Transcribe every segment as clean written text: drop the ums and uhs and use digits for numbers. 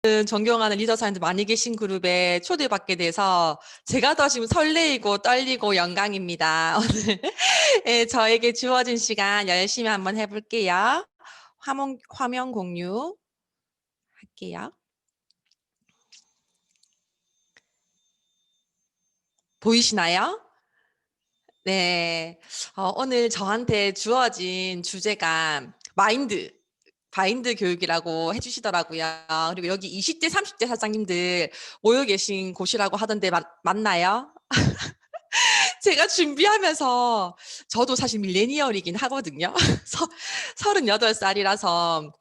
존경하는 리더사님들 많이 계신 그룹에 초대받게 돼서 제가 더 지금 설레이고 떨리고 영광입니다. 오늘 저에게 주어진 시간 열심히 한번 해볼게요. 화면 공유 할게요. 보이시나요? 네. 오늘 저한테 주어진 주제가 바인드 교육이라고 해주시더라고요. 그리고 여기 20대, 30대 사장님들 모여 계신 곳이라고 하던데 맞나요? 제가 준비하면서 저도 사실 밀레니얼이긴 하거든요. 38살이라서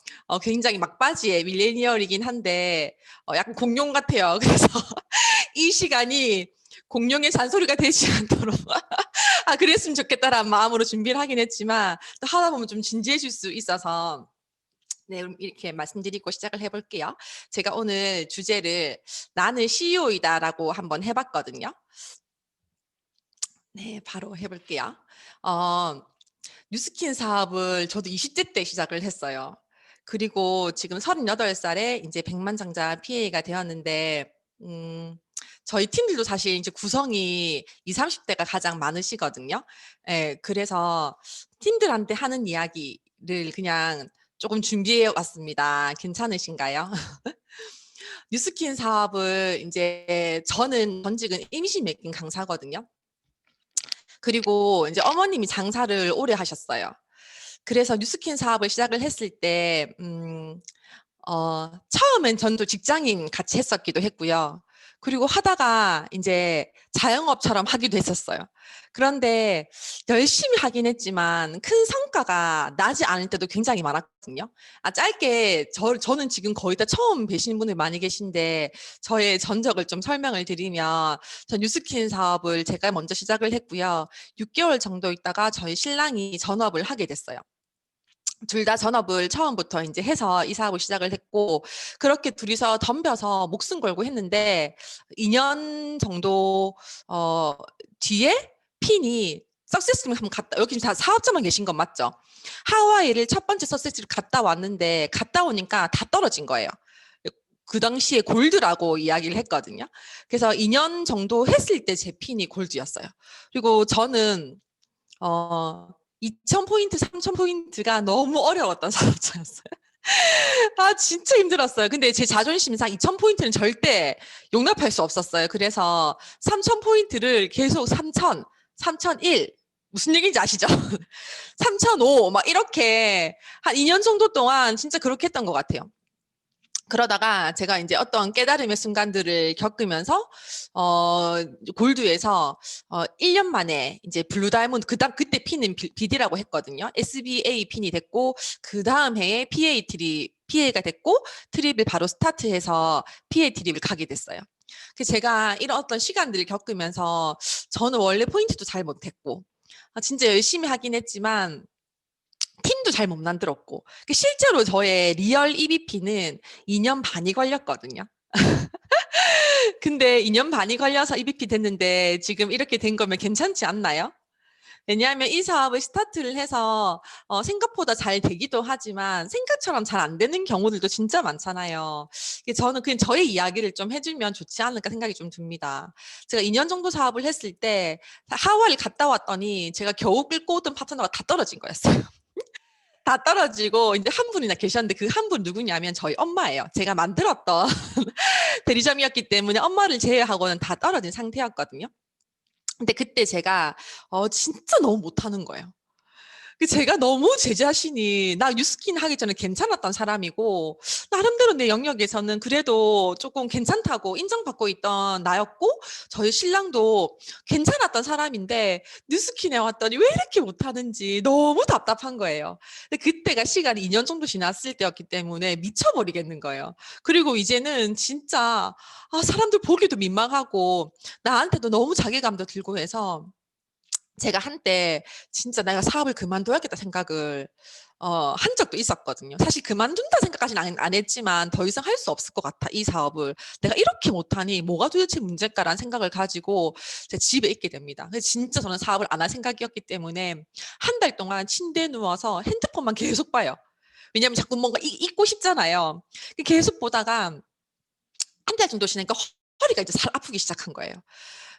굉장히 막바지에 밀레니얼이긴 한데 약간 공룡 같아요. 그래서 이 시간이 공룡의 잔소리가 되지 않도록 그랬으면 좋겠다라는 마음으로 준비를 하긴 했지만 또 하다 보면 좀 진지해질 수 있어서 네, 그럼 이렇게 말씀드리고 시작을 해볼게요. 제가 오늘 주제를 나는 CEO이다라고 한번 해봤거든요. 네, 바로 해볼게요. 뉴스킨 사업을 저도 20대 때 시작을 했어요. 그리고 지금 38살에 이제 백만장자 PA가 되었는데, 저희 팀들도 사실 이제 구성이 20, 30대가 가장 많으시거든요. 예, 그래서 팀들한테 하는 이야기를 그냥 조금 준비해 왔습니다. 괜찮으신가요? 뉴스킨 사업을 이제 저는 전직은 임시 매긴 강사거든요. 그리고 이제 어머님이 장사를 오래 하셨어요. 그래서 뉴스킨 사업을 시작을 했을 때, 처음엔 전도 직장인 같이 했었기도 했고요. 그리고 하다가 이제 자영업처럼 하기도 했었어요. 그런데 열심히 하긴 했지만 큰 성과가 나지 않을 때도 굉장히 많았거든요. 짧게 저는 지금 거의 다 처음 뵈시는 분들 많이 계신데 저의 전적을 좀 설명을 드리면 전 뉴스킨 사업을 제가 먼저 시작을 했고요. 6개월 정도 있다가 저희 신랑이 전업을 하게 됐어요. 둘 다 전업을 처음부터 이제 해서 이 사업을 시작을 했고 그렇게 둘이서 덤벼서 목숨 걸고 했는데 2년 정도 뒤에 핀이 석세스를 한번 갔다 여기 다 사업자만 계신 건 맞죠? 하와이를 첫 번째 석세스를 갔다 왔는데 갔다 오니까 다 떨어진 거예요. 그 당시에 골드라고 이야기를 했거든요. 그래서 2년 정도 했을 때 제 핀이 골드였어요. 그리고 저는 2,000포인트, 3,000포인트가 너무 어려웠던 사업자였어요. 진짜 힘들었어요. 근데 제 자존심상 2,000포인트는 절대 용납할 수 없었어요. 그래서 3,000포인트를 계속 3,000, 3,001, 무슨 얘기인지 아시죠? 3,005, 막 이렇게 한 2년 정도 동안 진짜 그렇게 했던 것 같아요. 그러다가 제가 이제 어떤 깨달음의 순간들을 겪으면서 골드에서 1년 만에 이제 블루 다이몬드 그때 핀은 BD라고 했거든요. SBA 핀이 됐고 그 다음 해에 PA가 됐고 트립을 바로 스타트해서 PA 트립을 가게 됐어요. 그래서 제가 이런 어떤 시간들을 겪으면서 저는 원래 포인트도 잘 못했고 진짜 열심히 하긴 했지만 팀도 잘 못 만들었고 실제로 저의 리얼 EVP는 2년 반이 걸렸거든요. 근데 2년 반이 걸려서 EVP 됐는데 지금 이렇게 된 거면 괜찮지 않나요? 왜냐하면 이 사업을 스타트를 해서 생각보다 잘 되기도 하지만 생각처럼 잘 안 되는 경우들도 진짜 많잖아요. 저는 그냥 저의 이야기를 좀 해주면 좋지 않을까 생각이 좀 듭니다. 제가 2년 정도 사업을 했을 때 하와이를 갔다 왔더니 제가 겨우 끌고 오던 파트너가 다 떨어진 거였어요. 다 떨어지고 이제 한 분이나 계셨는데 그 한 분 누구냐면 저희 엄마예요. 제가 만들었던 대리점이었기 때문에 엄마를 제외하고는 다 떨어진 상태였거든요. 근데 그때 제가 진짜 너무 못하는 거예요. 제가 너무 제 자신이 나 뉴스킨 하기 전에 괜찮았던 사람이고 나름대로 내 영역에서는 그래도 조금 괜찮다고 인정받고 있던 나였고 저희 신랑도 괜찮았던 사람인데 뉴스킨에 왔더니 왜 이렇게 못하는지 너무 답답한 거예요. 근데 그때가 시간이 2년 정도 지났을 때였기 때문에 미쳐버리겠는 거예요. 그리고 이제는 진짜 사람들 보기도 민망하고 나한테도 너무 자괴감도 들고 해서 제가 한때 진짜 내가 사업을 그만둬야겠다 생각을 한 적도 있었거든요. 사실 그만둔다 생각까지는 안 했지만 더 이상 할 수 없을 것 같아, 이 사업을. 내가 이렇게 못하니 뭐가 도대체 문제일까라는 생각을 가지고 제 집에 있게 됩니다. 그래서 진짜 저는 사업을 안 할 생각이었기 때문에 한 달 동안 침대에 누워서 핸드폰만 계속 봐요. 왜냐면 자꾸 뭔가 잊고 싶잖아요. 계속 보다가 한 달 정도 지나니까 허리가 이제 살 아프기 시작한 거예요.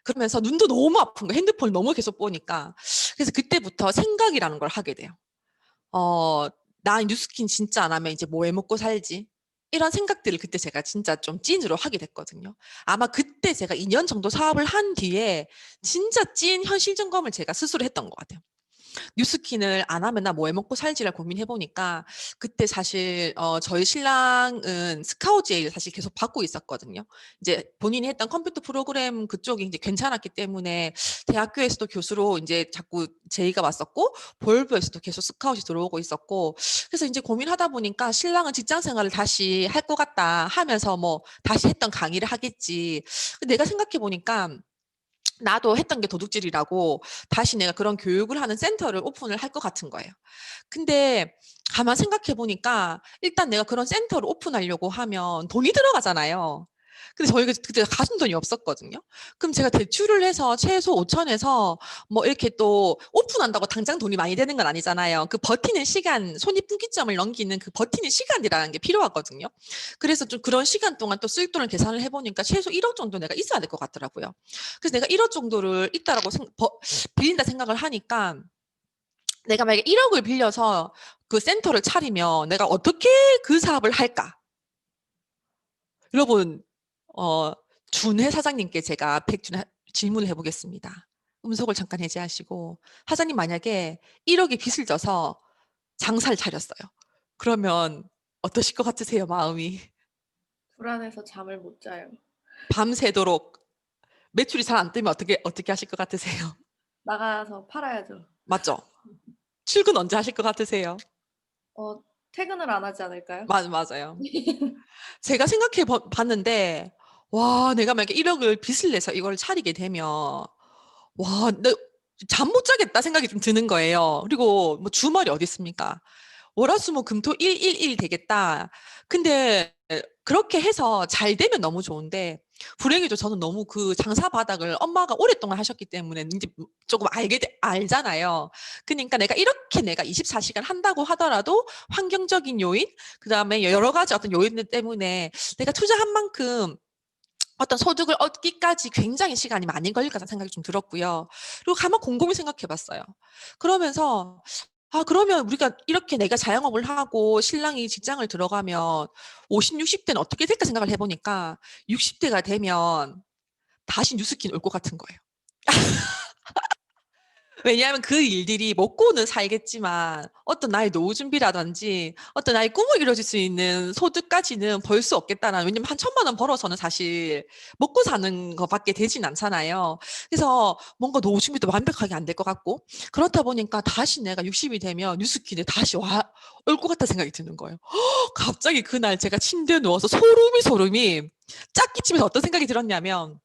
그러면서 눈도 너무 아픈 거예요. 핸드폰을 너무 계속 보니까. 그래서 그때부터 생각이라는 걸 하게 돼요. 나 뉴스킨 진짜 안 하면 이제 뭐 해 먹고 살지? 이런 생각들을 그때 제가 진짜 좀 찐으로 하게 됐거든요. 아마 그때 제가 2년 정도 사업을 한 뒤에 진짜 찐 현실 점검을 제가 스스로 했던 것 같아요. 뉴스킨을 안 하면 나 뭐 해 먹고 살지를 고민해 보니까 그때 사실 저희 신랑은 스카우트 제의를 사실 계속 받고 있었거든요. 이제 본인이 했던 컴퓨터 프로그램 그쪽이 이제 괜찮았기 때문에 대학교에서도 교수로 이제 자꾸 제의가 왔었고 볼부에서도 계속 스카우트이 들어오고 있었고 그래서 이제 고민하다 보니까 신랑은 직장 생활을 다시 할 것 같다 하면서 뭐 다시 했던 강의를 하겠지. 내가 생각해 보니까 나도 했던 게 도둑질이라고 다시 내가 그런 교육을 하는 센터를 오픈을 할 것 같은 거예요. 근데 가만 생각해 보니까 일단 내가 그런 센터를 오픈하려고 하면 돈이 들어가잖아요. 근데 저희가 그때 가진 돈이 없었거든요. 그럼 제가 대출을 해서 최소 5천에서 뭐 이렇게 또 오픈한다고 당장 돈이 많이 되는 건 아니잖아요. 그 버티는 시간, 손익분기점을 넘기는 그 버티는 시간이라는 게 필요하거든요. 그래서 좀 그런 시간 동안 또 쓸 돈을 계산을 해보니까 최소 1억 정도 내가 있어야 될 것 같더라고요. 그래서 내가 1억 정도를 있다라고 빌린다 생각을 하니까 내가 만약에 1억을 빌려서 그 센터를 차리면 내가 어떻게 그 사업을 할까? 여러분, 준회 사장님께 제가 질문을 해보겠습니다. 음속을 잠깐 해제하시고 사장님 만약에 1억의 빚을 져서 장사를 차렸어요. 그러면 어떠실 것 같으세요, 마음이? 불안해서 잠을 못 자요. 밤새도록 매출이 잘 안 뜨면 어떻게 하실 것 같으세요? 나가서 팔아야죠. 맞죠? 출근 언제 하실 것 같으세요? 퇴근을 안 하지 않을까요? 맞아요. 제가 생각해 봤는데, 와, 내가 만약에 1억을 빚을 내서 이걸 차리게 되면, 와, 잠 못 자겠다 생각이 좀 드는 거예요. 그리고 뭐 주말이 어디 있습니까? 월화수목금토 111 되겠다. 근데 그렇게 해서 잘 되면 너무 좋은데 불행히도 저는 너무 그 장사 바닥을 엄마가 오랫동안 하셨기 때문에 이제 조금 알잖아요. 그러니까 내가 24시간 한다고 하더라도 환경적인 요인, 그다음에 여러 가지 어떤 요인들 때문에 내가 투자한 만큼 어떤 소득을 얻기까지 굉장히 시간이 많이 걸릴 거라는 생각이 좀 들었고요. 그리고 가만 곰곰이 생각해 봤어요. 그러면서 그러면 우리가 이렇게 내가 자영업을 하고 신랑이 직장을 들어가면 50, 60대는 어떻게 될까 생각을 해보니까 60대가 되면 다시 뉴스킨 올 것 같은 거예요. 왜냐하면 그 일들이 먹고는 살겠지만 어떤 나의 노후 준비라든지 어떤 나의 꿈을 이뤄질 수 있는 소득까지는 벌 수 없겠다는, 왜냐면 한 1,000만 원 벌어서는 사실 먹고 사는 것밖에 되진 않잖아요. 그래서 뭔가 노후 준비도 완벽하게 안 될 것 같고 그렇다 보니까 다시 내가 60이 되면 뉴스킨에 다시 올 것 같다 생각이 드는 거예요. 갑자기 그날 제가 침대에 누워서 소름이 짝기침해서 어떤 생각이 들었냐면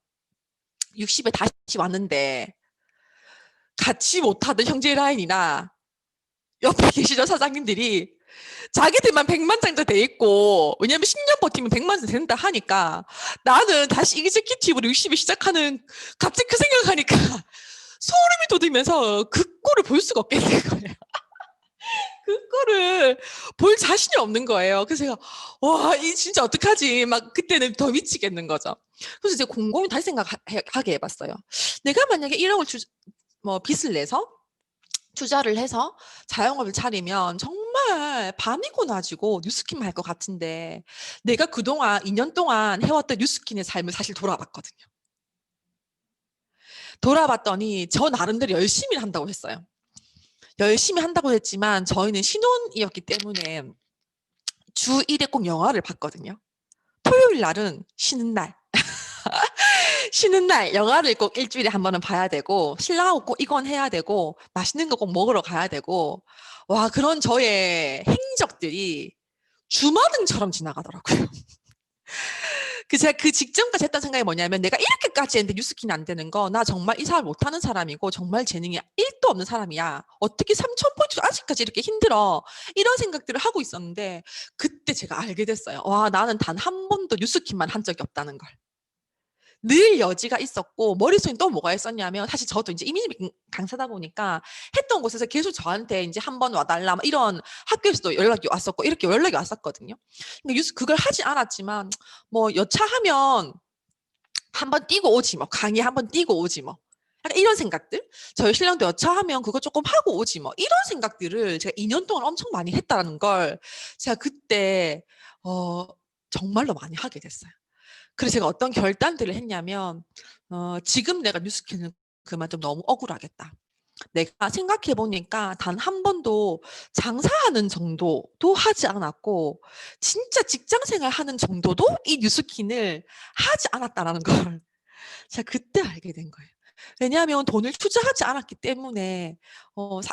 60에 다시 왔는데 같이 못하던 형제 라인이나 옆에 계시던 사장님들이 자기들만 100만 장도 돼 있고, 왜냐면 10년 버티면 100만 장 된다 하니까 나는 다시 이그제큐티브로 60에 시작하는, 갑자기 그 생각하니까 소름이 돋으면서 그 꼴을 볼 수가 없겠는 거예요. 그 꼴을 볼 자신이 없는 거예요. 그래서 제가 와, 이 진짜 어떡하지? 막 그때는 더 미치겠는 거죠. 그래서 이제 곰곰이 다시 생각하게 해봤어요. 내가 만약에 1억을 빚을 내서 투자를 해서 자영업을 차리면 정말 밤이고 낮이고 뉴스킨만 할 것 같은데 내가 그동안 2년 동안 해왔던 뉴스킨의 삶을 사실 돌아봤거든요. 돌아봤더니 저 나름대로 열심히 한다고 했어요. 열심히 한다고 했지만 저희는 신혼이었기 때문에 주 1회 꼭 영화를 봤거든요. 토요일 날은 쉬는 날. 쉬는 날 영화를 꼭 일주일에 한 번은 봐야 되고 신랑하고 꼭 이건 해야 되고 맛있는 거 꼭 먹으러 가야 되고, 와, 그런 저의 행적들이 주마등처럼 지나가더라고요. 제가 그 직전까지 했던 생각이 뭐냐면 내가 이렇게까지 했는데 뉴스킨이 안 되는 거, 나 정말 이 사업 못하는 사람이고 정말 재능이 1도 없는 사람이야. 어떻게 3,000포인트도 아직까지 이렇게 힘들어. 이런 생각들을 하고 있었는데 그때 제가 알게 됐어요. 와, 나는 단 한 번도 뉴스킨만 한 적이 없다는 걸. 늘 여지가 있었고 머릿속에 또 뭐가 있었냐면 사실 저도 이제 이미지 강사다 보니까 했던 곳에서 계속 저한테 이제 한번 와달라 이런 학교에서도 연락이 왔었고 이렇게 연락이 왔었거든요. 근데 그걸 하지 않았지만 뭐 여차하면 한번 뛰고 오지 뭐 강의 한번 뛰고 오지 뭐 약간 이런 생각들 저희 신랑도 여차하면 그거 조금 하고 오지 뭐 이런 생각들을 제가 2년 동안 엄청 많이 했다는 걸 제가 그때 정말로 많이 하게 됐어요. 그래서 제가 어떤 결단들을 했냐면 지금 내가 뉴스키는 그만 좀 너무 억울하겠다. 내가 생각해 보니까 단 한 번도 장사하는 정도도 하지 않았고 진짜 직장 생활하는 정도도 이 뉴스킨을 하지 않았다라는 걸 제가 그때 알게 된 거예요. 왜냐하면 돈을 투자하지 않았기 때문에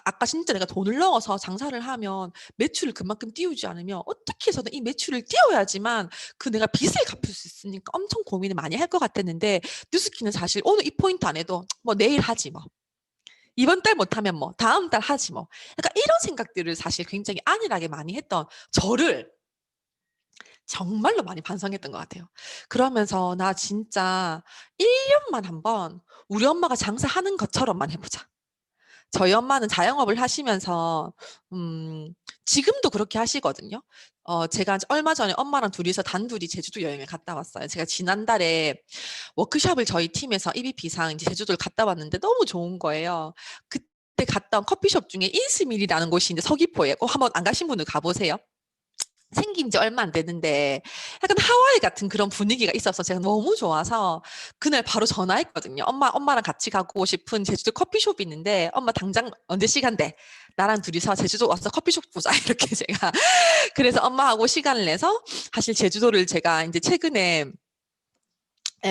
아까 진짜 내가 돈을 넣어서 장사를 하면 매출을 그만큼 띄우지 않으면 어떻게 해서든 이 매출을 띄워야지만 그 내가 빚을 갚을 수 있으니까 엄청 고민을 많이 할 것 같았는데 뉴스키는 사실 오늘 이 포인트 안 해도 뭐 내일 하지 뭐. 이번 달 못하면 뭐 다음 달 하지 뭐. 그러니까 이런 생각들을 사실 굉장히 안일하게 많이 했던 저를 정말로 많이 반성했던 것 같아요. 그러면서 나 진짜 1년만 한번 우리 엄마가 장사하는 것처럼만 해보자. 저희 엄마는 자영업을 하시면서 지금도 그렇게 하시거든요. 제가 얼마 전에 엄마랑 둘이서 단둘이 제주도 여행을 갔다 왔어요. 제가 지난달에 워크숍을 저희 팀에서 EVP상 이제 제주도를 갔다 왔는데 너무 좋은 거예요. 그때 갔다 온 커피숍 중에 인스밀이라는 곳이 이제 서귀포에 꼭 한번 안 가신 분들 가보세요. 생긴 지 얼마 안 됐는데 약간 하와이 같은 그런 분위기가 있어서 제가 너무 좋아서 그날 바로 전화했거든요. 엄마랑 같이 가고 싶은 제주도 커피숍이 있는데 엄마 당장 언제 시간 돼? 나랑 둘이서 제주도 와서 커피숍 보자 이렇게 제가 그래서 엄마하고 시간을 내서 사실 제주도를 제가 이제 최근에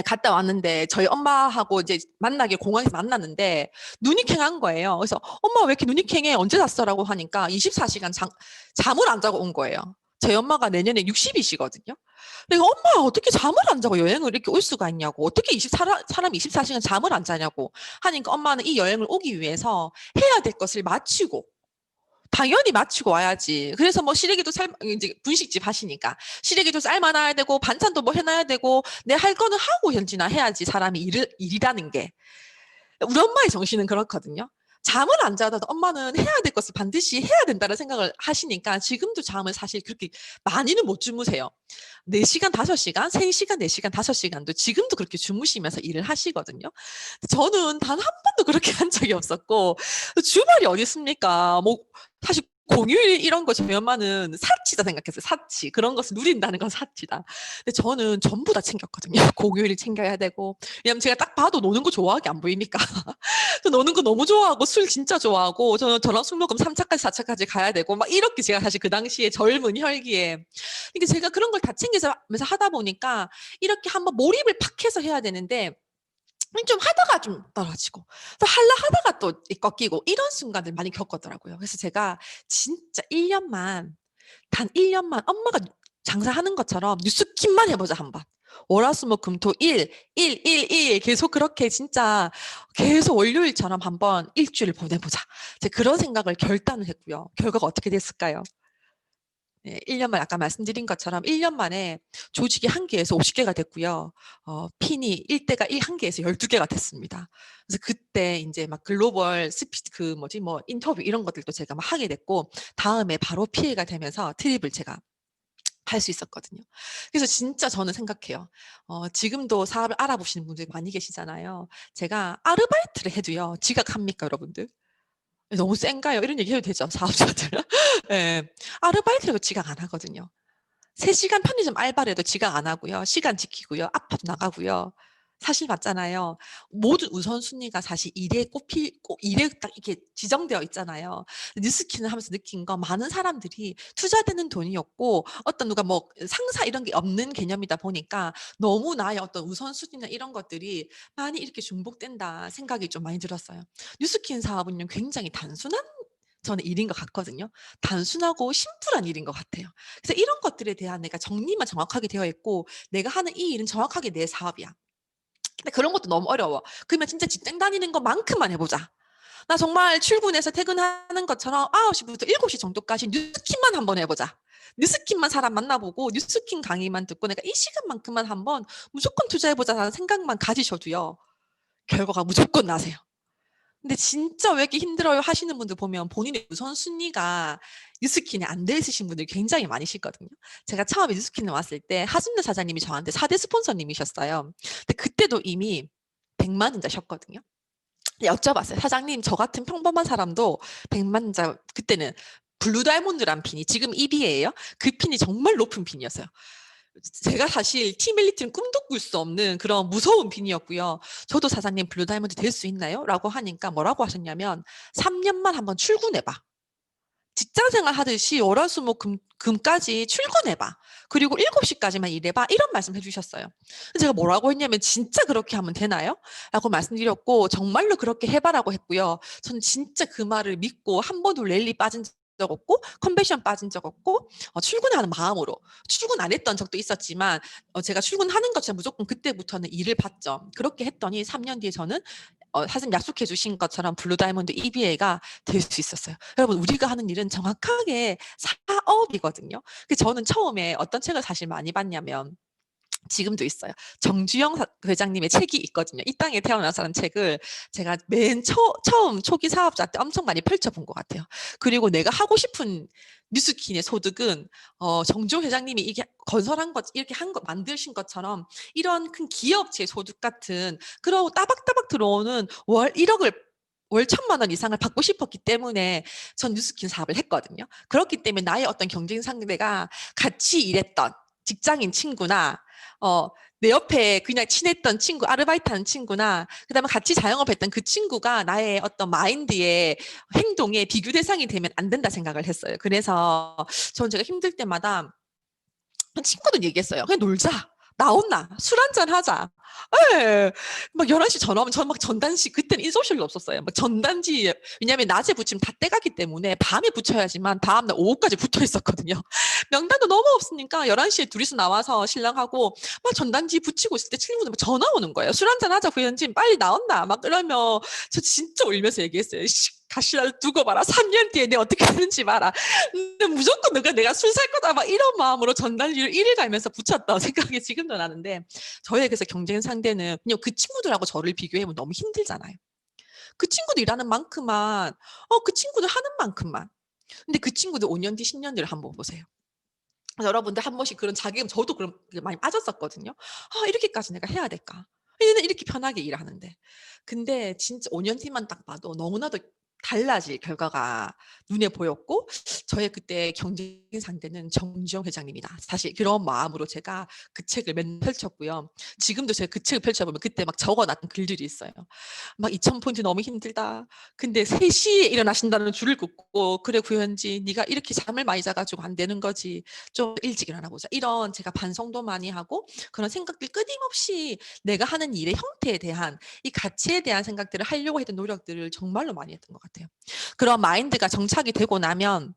갔다 왔는데 저희 엄마하고 이제 만나게 공항에서 만났는데 눈이 캥한 거예요. 그래서 엄마 왜 이렇게 눈이 캥해? 언제 잤어라고 하니까 24시간 잠을 안 자고 온 거예요. 저희 엄마가 내년에 60이시거든요. 내가 엄마 어떻게 잠을 안 자고 여행을 이렇게 올 수가 있냐고 어떻게 사람이 24시간 잠을 안 자냐고 하니까 엄마는 이 여행을 오기 위해서 해야 될 것을 마치고 당연히 마치고 와야지. 그래서 뭐 시래기도 이제 분식집 하시니까 시래기도 삶아놔야 되고 반찬도 뭐 해놔야 되고 내 할 거는 하고 현지나 해야지 사람이 일이라는 게. 우리 엄마의 정신은 그렇거든요. 잠을 안 자도 엄마는 해야 될 것을 반드시 해야 된다는 생각을 하시니까 지금도 잠을 사실 그렇게 많이는 못 주무세요. 4시간, 5시간, 3시간, 4시간, 5시간도 지금도 그렇게 주무시면서 일을 하시거든요. 저는 단 한 번도 그렇게 한 적이 없었고 주말이 어디 있습니까? 뭐 사실 공휴일 이런 거 저희 엄마는 사치다 생각했어요. 사치. 그런 것을 누린다는 건 사치다. 근데 저는 전부 다 챙겼거든요. 공휴일 챙겨야 되고. 왜냐면 제가 딱 봐도 노는 거 좋아하게 안 보입니까? 저 노는 거 너무 좋아하고 술 진짜 좋아하고 저랑 술 먹으면 3차까지 4차까지 가야 되고 막 이렇게 제가 사실 그 당시에 젊은 혈기에 그러니까 제가 그런 걸 다 챙기면서 하다 보니까 이렇게 한번 몰입을 팍 해서 해야 되는데 좀 하다가 좀 떨어지고 또 하다가 또 꺾이고 이런 순간들 많이 겪었더라고요. 그래서 제가 진짜 1년만 단 1년만 엄마가 장사하는 것처럼 뉴스킨만 해보자 한번. 월화수목금토일 1 계속 그렇게 진짜 계속 월요일처럼 한번 일주일을 보내보자. 제가 그런 생각을 결단을 했고요. 결과가 어떻게 됐을까요? 네, 1년 만에 아까 말씀드린 것처럼 1년 만에 조직이 1개에서 50개가 됐고요. 핀이 1대가 1개에서 12개가 됐습니다. 그래서 그때 이제 막 글로벌 스피치 뭐 인터뷰 이런 것들도 제가 막 하게 됐고 다음에 바로 피해가 되면서 트립을 제가 할 수 있었거든요. 그래서 진짜 저는 생각해요. 지금도 사업을 알아보시는 분들이 많이 계시잖아요. 제가 아르바이트를 해도요. 지각합니까, 여러분들? 너무 센가요? 이런 얘기 해도 되죠, 사업자들은. 예. 아르바이트도 지각 안 하거든요. 3시간 편의점 알바를 해도 지각 안 하고요. 시간 지키고요. 앞밥 나가고요. 사실 맞잖아요. 모든 우선순위가 사실 일에 딱 이렇게 지정되어 있잖아요. 뉴스키는 하면서 느낀 건 많은 사람들이 투자되는 돈이었고 어떤 누가 뭐 상사 이런 게 없는 개념이다 보니까 너무 나의 어떤 우선순위나 이런 것들이 많이 이렇게 중복된다 생각이 좀 많이 들었어요. 뉴스킨 사업은요 굉장히 단순한 저는 일인 것 같거든요. 단순하고 심플한 일인 것 같아요. 그래서 이런 것들에 대한 내가 정리만 정확하게 되어 있고 내가 하는 이 일은 정확하게 내 사업이야. 근데 그런 것도 너무 어려워. 그러면 진짜 직장 다니는 것만큼만 해보자. 나 정말 출근해서 퇴근하는 것처럼 9시부터 7시 정도까지 뉴스킨만 한번 해보자. 뉴스킨만 사람 만나보고 뉴스킨 강의만 듣고 내가 이 시간만큼만 한번 무조건 투자해보자라는 생각만 가지셔도요. 결과가 무조건 나세요. 근데 진짜 왜 이렇게 힘들어요 하시는 분들 보면 본인의 우선순위가 뉴스킨에 안 돼 있으신 분들이 굉장히 많으시거든요. 제가 처음에 뉴스킨에 왔을 때 하준대 사장님이 저한테 4대 스폰서님이셨어요. 근데 그때도 이미 100만 원자셨거든요. 여쭤봤어요. 사장님, 저 같은 평범한 사람도 100만 원자, 그때는 블루 다이몬드란 핀이 지금 EB예요. 그 핀이 정말 높은 핀이었어요. 제가 사실 티밀리티는 꿈도 꿀 수 없는 그런 무서운 핀이었고요. 저도 사장님 블루 다이몬드 될 수 있나요? 라고 하니까 뭐라고 하셨냐면 3년만 한번 출근해봐. 직장생활 하듯이 월화수목금까지 출근해봐. 그리고 7시까지만 일해봐. 이런 말씀 해주셨어요. 제가 뭐라고 했냐면 진짜 그렇게 하면 되나요? 라고 말씀드렸고 정말로 그렇게 해봐라고 했고요. 저는 진짜 그 말을 믿고 한 번도 랠리 빠진 적 없고 컨벤션 빠진 적 없고 출근하는 마음으로 출근 안 했던 적도 있었지만 제가 출근하는 것처럼 무조건 그때부터는 일을 봤죠. 그렇게 했더니 3년 뒤에 저는 사실 약속해 주신 것처럼 블루 다이몬드 EBA가 될 수 있었어요. 여러분 우리가 하는 일은 정확하게 사업이거든요. 저는 처음에 어떤 책을 사실 많이 봤냐면 지금도 있어요. 정주영 회장님의 책이 있거든요. 이 땅에 태어나서라는 책을 제가 맨 처음 초기 사업자 때 엄청 많이 펼쳐본 것 같아요. 그리고 내가 하고 싶은 뉴스킨의 소득은 정주영 회장님이 이게 건설한 것, 이렇게 한 것, 만드신 것처럼 이런 큰 기업체 소득 같은 그러고 따박따박 들어오는 월 1억을 월 1,000만 원 이상을 받고 싶었기 때문에 전 뉴스킨 사업을 했거든요. 그렇기 때문에 나의 어떤 경쟁 상대가 같이 일했던 직장인 친구나 내 옆에 그냥 친했던 친구, 아르바이트하는 친구나 그다음에 같이 자영업했던 그 친구가 나의 어떤 마인드의 행동의 비교 대상이 되면 안 된다 생각을 했어요. 그래서 저는 제가 힘들 때마다 친구들 얘기했어요. 그냥 놀자. 나온나 술 한잔 하자. 예. 막 11시 전화 오면 저는 막 전단지 그때는 인소셜도 없었어요. 막 전단지 왜냐하면 낮에 붙이면 다 떼가기 때문에 밤에 붙여야지만 다음날 오후까지 붙어 있었거든요. 명단도 너무 없으니까 11시에 둘이서 나와서 신랑하고 막 전단지 붙이고 있을 때 친구들 막 전화 오는 거예요. 술 한잔 하자 구현진 빨리 나온나 막 그러면 저 진짜 울면서 얘기했어요. 가시날 두고 봐라. 3년 뒤에 내가 어떻게 되는지 봐라. 근데 무조건 내가 술 살 거다 막 이런 마음으로 전단지를 1일 갈면서 붙였던 생각이 지금도 나는데 저의 그래서 경쟁 상대는 그냥 그 친구들하고 저를 비교해보면 너무 힘들잖아요. 그 친구들 일하는 만큼만 그 친구들 하는 만큼만 근데 그 친구들 5년 뒤 10년 뒤를 한번 보세요. 여러분들 한 번씩 그런 자괴감 저도 그런 많이 빠졌었거든요. 이렇게까지 내가 해야 될까? 얘는 이렇게 편하게 일하는데. 근데 진짜 5년 뒤만 딱 봐도 너무나도 달라질 결과가 눈에 보였고 저의 그때 경쟁 상대는 정주영 회장님이다. 사실 그런 마음으로 제가 그 책을 맨날 펼쳤고요. 지금도 제가 그 책을 펼쳐보면 그때 막 적어놨던 글들이 있어요. 막 2,000포인트 너무 힘들다. 근데 3시에 일어나신다는 줄을 긋고 그래 구현지 네가 이렇게 잠을 많이 자가지고 안 되는 거지. 좀 일찍 일어나 보자. 이런 제가 반성도 많이 하고 그런 생각들 끊임없이 내가 하는 일의 형태에 대한 이 가치에 대한 생각들을 하려고 했던 노력들을 정말로 많이 했던 것 같아요. 그런 마인드가 정착이 되고 나면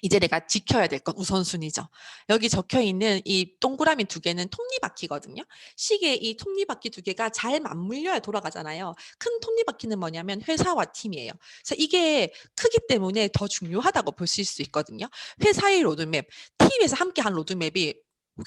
이제 내가 지켜야 될 건 우선순위죠. 여기 적혀 있는 이 동그라미 2개는 톱니바퀴거든요. 시계의 이 톱니바퀴 2개가 잘 맞물려야 돌아가잖아요. 큰 톱니바퀴는 뭐냐면 회사와 팀이에요. 그래서 이게 크기 때문에 더 중요하다고 보실 수 있거든요. 회사의 로드맵, 팀에서 함께한 로드맵이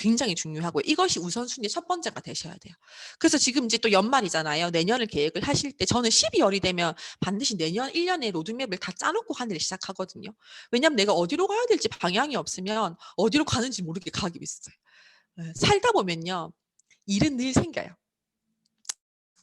굉장히 중요하고요. 이것이 우선순위 첫 번째가 되셔야 돼요. 그래서 지금 이제 또 연말이잖아요. 내년을 계획을 하실 때 저는 12월이 되면 반드시 내년 1년의 로드맵을 다 짜놓고 한 일을 시작하거든요. 왜냐하면 내가 어디로 가야 될지 방향이 없으면 어디로 가는지 모르게 가기 있어요. 살다 보면요. 일은 늘 생겨요.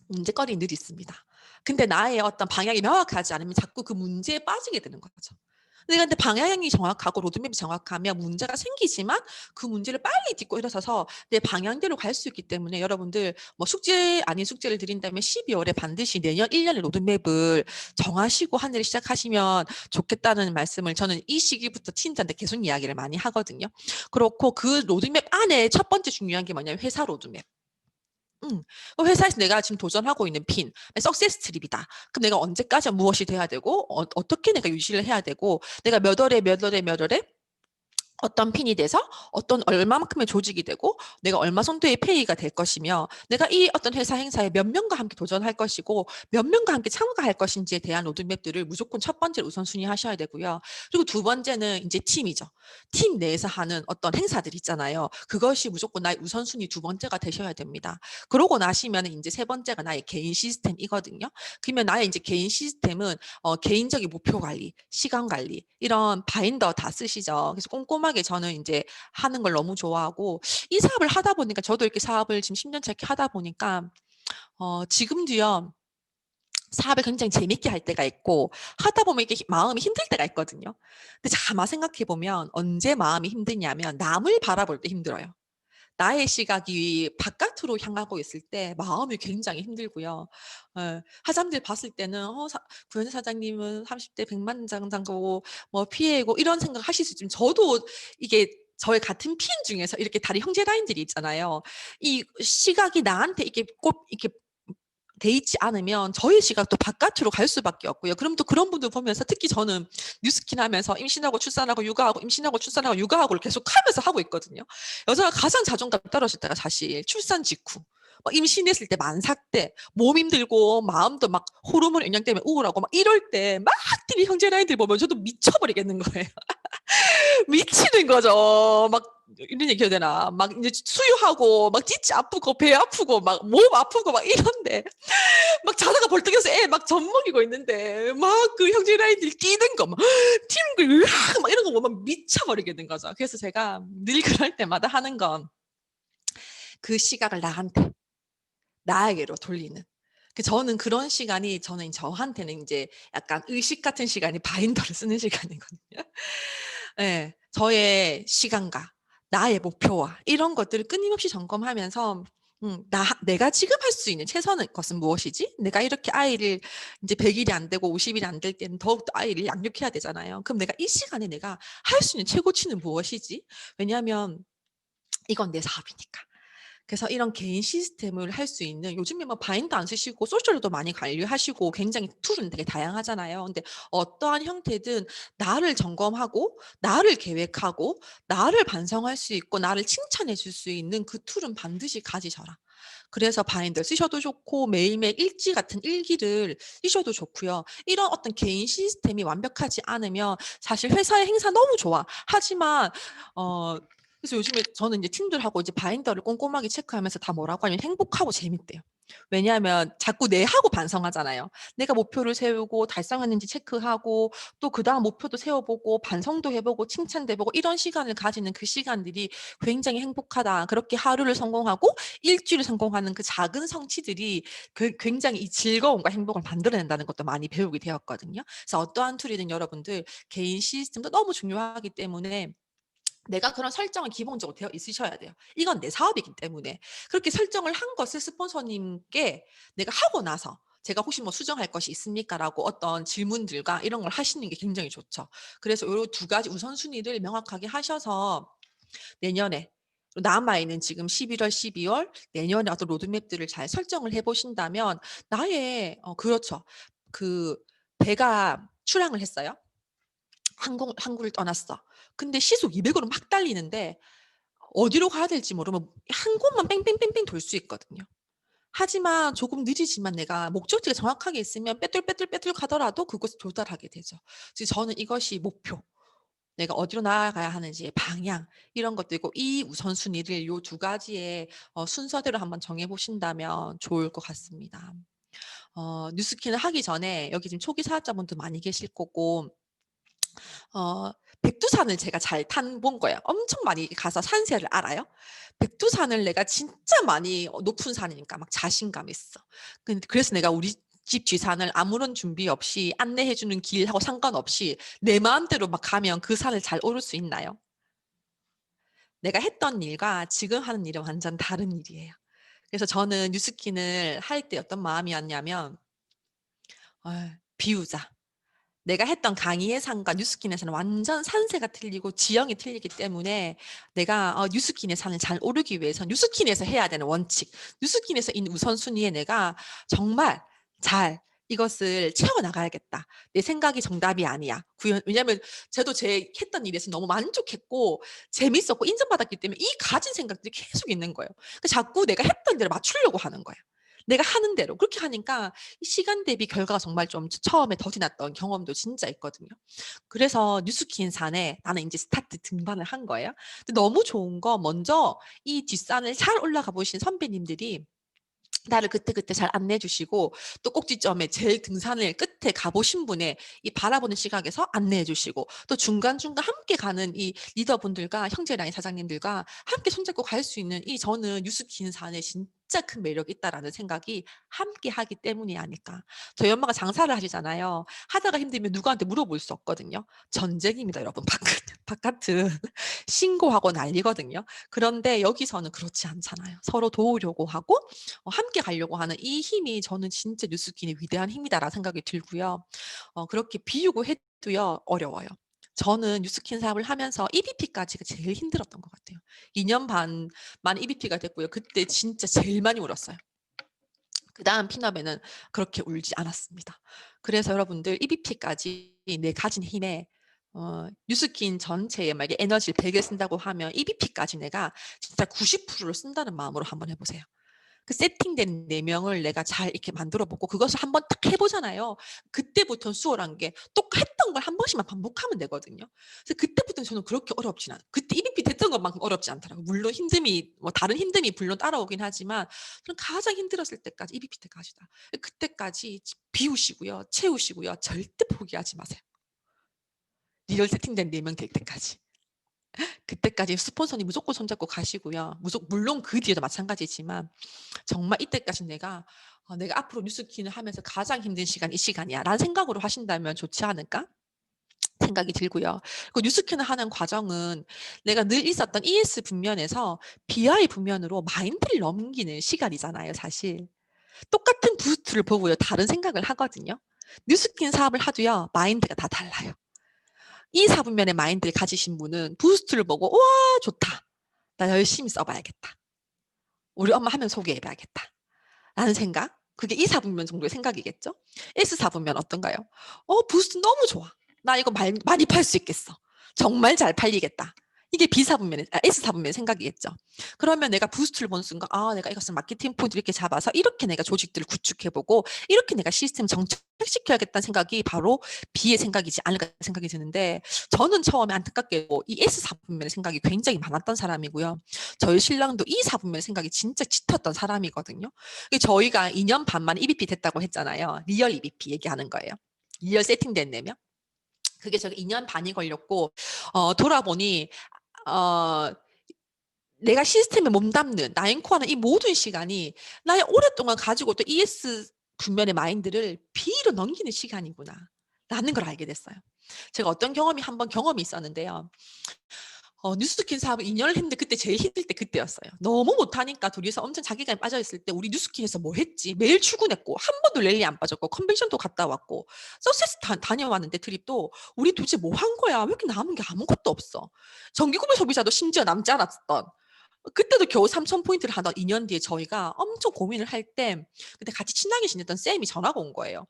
문제거리 늘 있습니다. 근데 나의 어떤 방향이 명확하지 않으면 자꾸 그 문제에 빠지게 되는 거죠. 근데 방향이 정확하고 로드맵이 정확하면 문제가 생기지만 그 문제를 빨리 딛고 일어서서 내 방향대로 갈 수 있기 때문에 여러분들 뭐 숙제 아닌 숙제를 드린다면 12월에 반드시 내년 1년의 로드맵을 정하시고 한 일을 시작하시면 좋겠다는 말씀을 저는 이 시기부터 팀장한테 계속 이야기를 많이 하거든요. 그렇고 그 로드맵 안에 첫 번째 중요한 게 뭐냐면 회사 로드맵. 회사에서 내가 지금 도전하고 있는 핀, 석세스 트립이다. 그럼 내가 언제까지 무엇이 돼야 되고, 어떻게 내가 유지를 해야 되고, 내가 몇 월에 어떤 핀이 돼서 어떤 얼마만큼의 조직이 되고 내가 얼마 정도의 페이가 될 것이며 내가 이 어떤 회사 행사에 몇 명과 함께 도전할 것이고 몇 명과 함께 참가할 것인지에 대한 로드맵들을 무조건 첫 번째로 우선순위 하셔야 되고요. 그리고 두 번째는 이제 팀이죠. 팀 내에서 하는 어떤 행사들 있잖아요. 그것이 무조건 나의 우선순위 두 번째가 되셔야 됩니다. 그러고 나시면 이제 세 번째가 나의 개인 시스템이거든요. 그러면 나의 이제 개인 시스템은 개인적인 목표 관리, 시간 관리 이런 바인더 다 쓰시죠. 그래서 꼼꼼하게 저는 이제 하는 걸 너무 좋아하고 이 사업을 하다 보니까 저도 이렇게 사업을 지금 10년 차 이렇게 하다 보니까 지금도요. 사업을 굉장히 재밌게 할 때가 있고 하다 보면 이게 마음이 힘들 때가 있거든요. 근데 가만 생각해 보면 언제 마음이 힘드냐면 남을 바라볼 때 힘들어요. 나의 시각이 바깥으로 향하고 있을 때 마음이 굉장히 힘들고요. 사람들 봤을 때는 구현희 사장님은 30대 100만 장 잔고 뭐 피해고 이런 생각 하실 수 있지만 저도 이게 저의 같은 피인 중에서 이렇게 다른 형제 라인들이 있잖아요. 이 시각이 나한테 이게 꼭 이렇게 돼 있지 않으면 저의 시각도 바깥으로 갈 수밖에 없고요. 그럼 또 그런 분들 보면서 특히 저는 뉴스킨 하면서 임신하고 출산하고 육아하고 임신하고 출산하고 육아하고를 계속 하면서 하고 있거든요. 여자가 가장 자존감 떨어질 때가 사실 출산 직후. 임신했을 때 만삭 때 몸 힘들고 마음도 막 호르몬 영향 때문에 우울하고 막 이럴 때 막 뛰는 형제 라인들 보면 저도 미쳐버리겠는 거예요. 미치는 거죠. 막 이런 얘기 해야 되나? 막 이제 수유하고 막 찌찌 아프고 배 아프고 막 몸 아프고 막 이런데 막 자다가 벌떡해서 애 막 젖 먹이고 있는데 막 그 형제 라인들이 뛰는 거 막 팀그 으악 막 이런 거 보면 미쳐버리겠는 거죠. 그래서 제가 늘 그럴 때마다 하는 건 그 시각을 나에게로 돌리는. 저는 그런 시간이 저는 저한테는 이제 약간 의식 같은 시간이 바인더를 쓰는 시간이거든요. 예. 저의 시간과 나의 목표와 이런 것들을 끊임없이 점검하면서 내가 지금 할 수 있는 최선의 것은 무엇이지? 내가 이렇게 아이를 이제 100 일이 안 되고 50 일이 안 될 때는 더욱더 아이를 양육해야 되잖아요. 그럼 내가 이 시간에 내가 할 수 있는 최고치는 무엇이지? 왜냐하면 이건 내 사업이니까. 그래서 이런 개인 시스템을 할 수 있는 요즘에 뭐 바인더 안 쓰시고 소셜도 많이 관리하시고 굉장히 툴은 되게 다양하잖아요. 근데 어떠한 형태든 나를 점검하고 나를 계획하고 나를 반성할 수 있고 나를 칭찬해 줄 수 있는 그 툴은 반드시 가지셔라. 그래서 바인더 쓰셔도 좋고 매일매일 일지 같은 일기를 쓰셔도 좋고요. 이런 어떤 개인 시스템이 완벽하지 않으면 사실 회사의 행사 너무 좋아. 하지만 그래서 요즘에 저는 이제 팀들하고 이제 바인더를 꼼꼼하게 체크하면서 다 뭐라고 하냐면 행복하고 재밌대요. 왜냐하면 자꾸 내하고 반성하잖아요. 내가 목표를 세우고 달성했는지 체크하고 또 그다음 목표도 세워보고 반성도 해보고 칭찬도 해보고 이런 시간을 가지는 그 시간들이 굉장히 행복하다. 그렇게 하루를 성공하고 일주일을 성공하는 그 작은 성취들이 굉장히 이 즐거움과 행복을 만들어낸다는 것도 많이 배우게 되었거든요. 그래서 어떠한 툴이든 여러분들 개인 시스템도 너무 중요하기 때문에 내가 그런 설정은 기본적으로 되어 있으셔야 돼요. 이건 내 사업이기 때문에. 그렇게 설정을 한 것을 스폰서님께 내가 하고 나서 제가 혹시 뭐 수정할 것이 있습니까라고 어떤 질문들과 이런 걸 하시는 게 굉장히 좋죠. 그래서 요 두 가지 우선순위를 명확하게 하셔서 내년에 남아있는 지금 11월, 12월 내년에 어떤 로드맵들을 잘 설정을 해 보신다면 나의 그렇죠. 그 배가 출항을 했어요. 항구를 떠났어. 근데 시속 200으로 막 달리는데 어디로 가야 될지 모르면 한 곳만 뺑뺑뺑뺑 돌 수 있거든요. 하지만 조금 느리지만 내가 목적지가 정확하게 있으면 빼뚤빼뚤빼뚤 가더라도 그곳에 도달하게 되죠. 그래서 저는 이것이 목표, 내가 어디로 나아가야 하는지의 방향 이런 것들이고 이 우선순위를 요 두 가지의 순서대로 한번 정해 보신다면 좋을 것 같습니다. 뉴스킨을 하기 전에 여기 지금 초기 사업자분들 많이 계실 거고 어 백두산을 제가 잘 탄 본 거예요. 엄청 많이 가서 산세를 알아요. 백두산을 내가 진짜 많이 높은 산이니까 막 자신감 있어. 그래서 내가 우리 집 뒤산을 아무런 준비 없이 안내해 주는 길하고 상관없이 내 마음대로 막 가면 그 산을 잘 오를 수 있나요? 내가 했던 일과 지금 하는 일은 완전 다른 일이에요. 그래서 저는 뉴스킨을 할 때 어떤 마음이었냐면 비우자. 내가 했던 강의의 산과 뉴스킨의 산은 완전 산세가 틀리고 지형이 틀리기 때문에 내가 뉴스킨의 산을 잘 오르기 위해서 뉴스킨에서 해야 되는 원칙, 뉴스킨에서 있는 우선순위에 내가 정말 잘 이것을 채워나가야겠다. 내 생각이 정답이 아니야. 왜냐하면 저도 제 했던 일에서 너무 만족했고 재밌었고 인정받았기 때문에 이 가진 생각들이 계속 있는 거예요. 그러니까 자꾸 내가 했던 대로 맞추려고 하는 거예요. 내가 하는 대로. 그렇게 하니까 이 시간 대비 결과가 정말 좀 처음에 더디 났던 경험도 진짜 있거든요. 그래서 뉴스킨산에 나는 이제 스타트 등반을 한 거예요. 근데 너무 좋은 거 먼저 이 뒷산을 잘 올라가 보신 선배님들이 나를 그때그때 잘 안내해 주시고 또 꼭지점에 제일 등산을 끝에 가 보신 분의 이 바라보는 시각에서 안내해 주시고 또 중간중간 함께 가는 이 리더분들과 형제라인 사장님들과 함께 손잡고 갈 수 있는 이 저는 뉴스킨산에 진짜 큰 매력이 있다라는 생각이 함께 하기 때문이 아닐까. 저희 엄마가 장사를 하시잖아요. 하다가 힘들면 누구한테 물어볼 수 없거든요. 전쟁입니다, 여러분. 바깥은 신고하고 난리거든요. 그런데 여기서는 그렇지 않잖아요. 서로 도우려고 하고 함께 가려고 하는 이 힘이 저는 진짜 뉴스킨의 위대한 힘이다라는 생각이 들고요. 그렇게 비우고 해도요 어려워요. 저는 뉴스킨 사업을 하면서 EBP까지가 제일 힘들었던 것 같아요. 2년 반 만에 EBP가 됐고요. 그때 진짜 제일 많이 울었어요. 그다음 피업에는 그렇게 울지 않았습니다. 그래서 여러분들 EBP까지 내 가진 힘에 뉴스킨 전체에 만약에 에너지를 100을 쓴다고 하면 EBP까지 내가 진짜 90%를 쓴다는 마음으로 한번 해보세요. 그 세팅된 4명을 내가 잘 이렇게 만들어 보고 그것을 한번 딱 해보잖아요. 그때부터는 수월한 게 했던 걸 한 번씩만 반복하면 되거든요. 그래서 그때부터는 저는 그렇게 어렵진 않아요. 그때 EBP 됐던 것만큼 어렵지 않더라고요. 물론 힘듦이 다른 힘듦이 물론 따라오긴 하지만 저는 가장 힘들었을 때까지 EBP 때까지다. 그때까지 비우시고요. 채우시고요. 절대 포기하지 마세요. 리얼 세팅된 4명 될 때까지. 그때까지 스폰서님 무조건 손잡고 가시고요. 물론 그 뒤에도 마찬가지지만 정말 이때까지 내가 앞으로 뉴스킨을 하면서 가장 힘든 시간 이 시간이야 라는 생각으로 하신다면 좋지 않을까 생각이 들고요. 그 뉴스킨을 하는 과정은 내가 늘 있었던 ES 분면에서 BI 분면으로 마인드를 넘기는 시간이잖아요, 사실. 똑같은 부스트를 보고요, 다른 생각을 하거든요. 뉴스킨 사업을 하도요, 마인드가 다 달라요. 이 사분면의 마인드를 가지신 분은 부스트를 보고 와 좋다. 나 열심히 써봐야겠다. 우리 엄마 하면 소개해봐야겠다. 라는 생각. 그게 이 사분면 정도의 생각이겠죠. S 사분면 어떤가요? 부스트 너무 좋아. 나 이거 많이 팔 수 있겠어. 정말 잘 팔리겠다. 이게 S 사분면의 생각이겠죠. 그러면 내가 부스트를 보는 순간 내가 이것을 마케팅 포인트 이렇게 잡아서 이렇게 내가 조직들을 구축해보고 이렇게 내가 시스템 정착시켜야겠다는 생각이 바로 B의 생각이지 않을까 생각이 드는데 저는 처음에 안타깝게도 이 S 사분면의 생각이 굉장히 많았던 사람이고요. 저희 신랑도 이 사분면의 생각이 진짜 짙었던 사람이거든요. 저희가 2년 반 만에 EBP 됐다고 했잖아요. 리얼 EBP 얘기하는 거예요. 리얼 세팅된 4명. 그게 저기 2년 반이 걸렸고 돌아보니 내가 시스템에 몸담는 나인코어는 이 모든 시간이 나의 오랫동안 가지고 있던 ES 분면의 마인드를 B로 넘기는 시간이구나 라는 걸 알게 됐어요. 제가 어떤 경험이 있었는데요. 뉴스킨 사업을 2년을 했는데 그때 제일 힘들 때 그때였어요. 너무 못하니까 둘이서 엄청 자기감에 빠져있을 때 우리 뉴스킨에서 뭐 했지? 매일 출근했고 한 번도 랠리 안 빠졌고 컨벤션도 갔다 왔고 서세스 다녀왔는데 트립도 우리 도대체 뭐 한 거야? 왜 이렇게 남은 게 아무것도 없어? 정기구매 소비자도 심지어 남지 않았던 그때도 겨우 3,000포인트를 하던 2년 뒤에 저희가 엄청 고민을 할 때 그때 같이 친하게 지냈던 쌤이 전화가 온 거예요.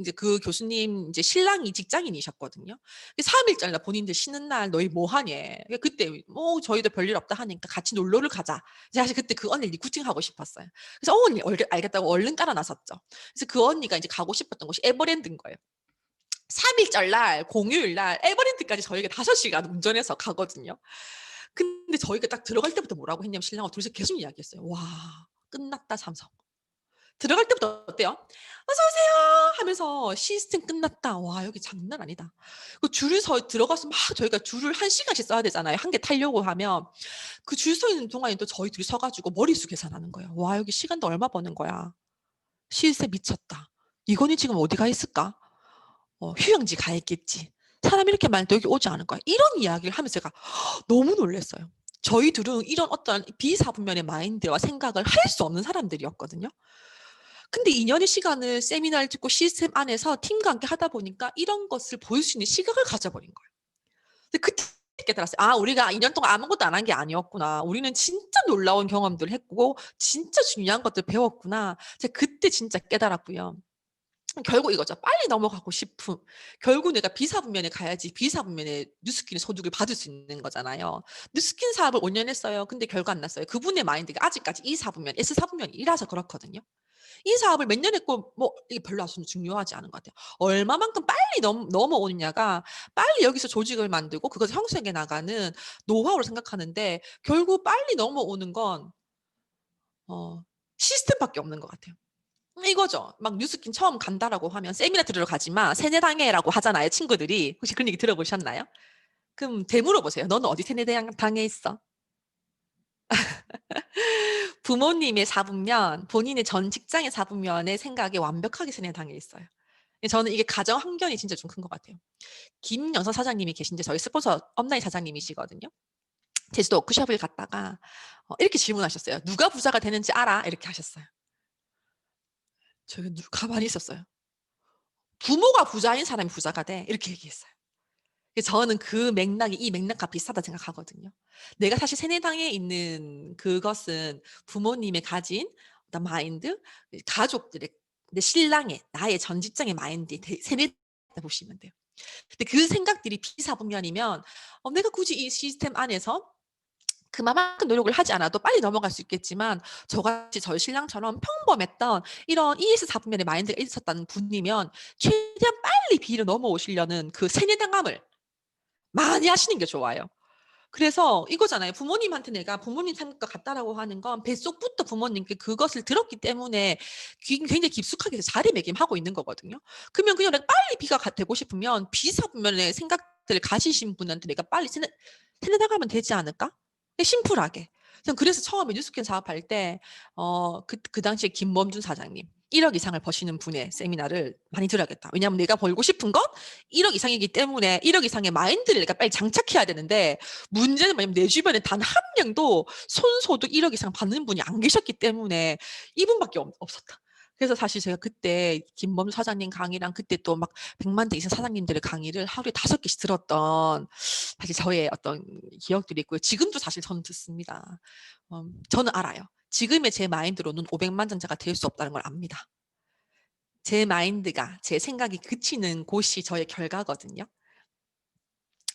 이제 그 교수님 이제 신랑이 직장인이셨거든요. 3일절 날 본인들 쉬는 날 너희 뭐 하니? 그때 뭐 저희도 별일 없다 하니까 같이 놀러를 가자. 사실 그때 그 언니 리쿠팅하고 싶었어요. 그래서 언니 알겠다고 얼른 깔아 놨었죠. 그래서 그 언니가 이제 가고 싶었던 곳이 에버랜드인 거예요. 3일절 날 공휴일 날 에버랜드까지 저희가 5시간 운전해서 가거든요. 근데 저희가 딱 들어갈 때부터 뭐라고 했냐면 신랑하고 둘이서 계속 이야기했어요. 와 끝났다 삼성. 들어갈 때부터 어때요? 어서 오세요 하면서 시스템 끝났다. 와 여기 장난 아니다. 그 줄을 서 들어가서 막 저희가 줄을 1시간씩 써야 되잖아요. 한 개 타려고 하면 그 줄 서 있는 동안에 또 저희 둘이 서가지고 머리수 계산하는 거예요. 와 여기 시간도 얼마 버는 거야. 시스템 미쳤다. 이건희 지금 어디 가 있을까? 휴양지 가 있겠지. 사람 이렇게 많은데 여기 오지 않을 거야. 이런 이야기를 하면서 제가 너무 놀랐어요. 저희 둘은 이런 어떤 비사분면의 마인드와 생각을 할 수 없는 사람들이었거든요. 근데 2년의 시간을 세미나를 듣고 시스템 안에서 팀과 함께 하다 보니까 이런 것을 볼 수 있는 시각을 가져버린 거예요. 근데 그때 깨달았어요. 우리가 2년 동안 아무것도 안 한 게 아니었구나. 우리는 진짜 놀라운 경험들을 했고 진짜 중요한 것들 배웠구나. 제가 그때 진짜 깨달았고요. 결국 이거죠. 빨리 넘어가고 싶음. 결국 내가 비사분면에 가야지 비사분면에 뉴스킨 소득을 받을 수 있는 거잖아요. 뉴스킨 사업을 5년 했어요. 근데 결과 안 났어요. 그분의 마인드가 아직까지 E사분면, S사분면이라서 그렇거든요. 이 사업을 몇 년 했고 뭐 이게 별로 중요하지 않은 것 같아요. 얼마만큼 빨리 넘어오느냐가 빨리 여기서 조직을 만들고 그것을 형성해 나가는 노하우를 생각하는데 결국 빨리 넘어오는 건 시스템밖에 없는 것 같아요. 이거죠. 막 뉴스킨 처음 간다라고 하면 세미나 들으러 가지 마. 세뇌당해라고 하잖아요. 친구들이. 혹시 그런 얘기 들어보셨나요? 그럼 되물어보세요. 너는 어디 세뇌당해 있어? 부모님의 사분면, 본인의 전 직장의 사분면의 생각에 완벽하게 세뇌당해 있어요. 저는 이게 가정 환경이 진짜 좀 큰 것 같아요. 김영선 사장님이 계신데 저희 스폰서 업라인 사장님이시거든요. 제주도 워크숍을 갔다가 이렇게 질문하셨어요. 누가 부자가 되는지 알아? 이렇게 하셨어요. 저희 가만히 있었어요. 부모가 부자인 사람이 부자가 돼. 이렇게 얘기했어요. 저는 그 맥락이 이 맥락과 비슷하다 생각하거든요. 내가 사실 세뇌당에 있는 그것은 부모님의 가진 어떤 마인드, 가족들의 내 신랑의 나의 전 직장의 마인드에 세뇌다 보시면 돼요. 근데 그 생각들이 비사분면이면 내가 굳이 이 시스템 안에서 그만큼 노력을 하지 않아도 빨리 넘어갈 수 있겠지만 저같이 저희 신랑처럼 평범했던 이런 ES4분면의 마인드가 있었다는 분이면 최대한 빨리 B로 넘어오시려는 그 세뇌당함을 많이 하시는 게 좋아요. 그래서 이거잖아요. 부모님한테 내가 부모님 생각과 같다라고 하는 건 뱃속부터 부모님께 그것을 들었기 때문에 굉장히 깊숙하게 자리매김하고 있는 거거든요. 그러면 그냥 내가 빨리 B가 되고 싶으면 B사분면의 생각들을 가지신 분한테 내가 빨리 세뇌당하면 되지 않을까? 심플하게. 그래서 처음에 뉴스캔 사업할 때 그 당시에 김범준 사장님 1억 이상을 버시는 분의 세미나를 많이 들어야겠다. 왜냐하면 내가 벌고 싶은 건 1억 이상이기 때문에 1억 이상의 마인드를 내가 빨리 장착해야 되는데 문제는 뭐냐면 내 주변에 단 한 명도 손소득 1억 이상 받는 분이 안 계셨기 때문에 이분밖에 없었다. 그래서 사실 제가 그때 김범 사장님 강의랑 그때 또 막 100만 대 이상 사장님들의 강의를 하루에 5개씩 들었던 사실 저의 어떤 기억들이 있고요. 지금도 사실 저는 듣습니다. 저는 알아요. 지금의 제 마인드로는 500만 장자가 될 수 없다는 걸 압니다. 제 마인드가 제 생각이 그치는 곳이 저의 결과거든요.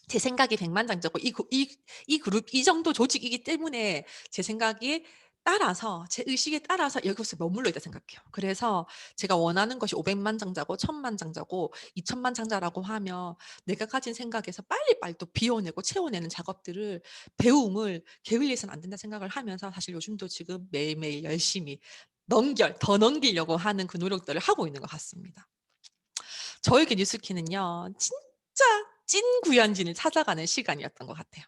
제 생각이 100만 장자고 이 그룹 이 정도 조직이기 때문에 제 생각이 따라서 제 의식에 따라서 여기서 머물러 있다 생각해요. 그래서 제가 원하는 것이 500만 장자고 1000만 장자고 2000만 장자라고 하면 내가 가진 생각에서 빨리빨리 또 비워내고 채워내는 작업들을 배움을 게을리해서는 안 된다 생각을 하면서 사실 요즘도 지금 매일매일 열심히 더 넘기려고 하는 그 노력들을 하고 있는 것 같습니다. 저에게 뉴스키는요. 진짜 찐 구현진을 찾아가는 시간이었던 것 같아요.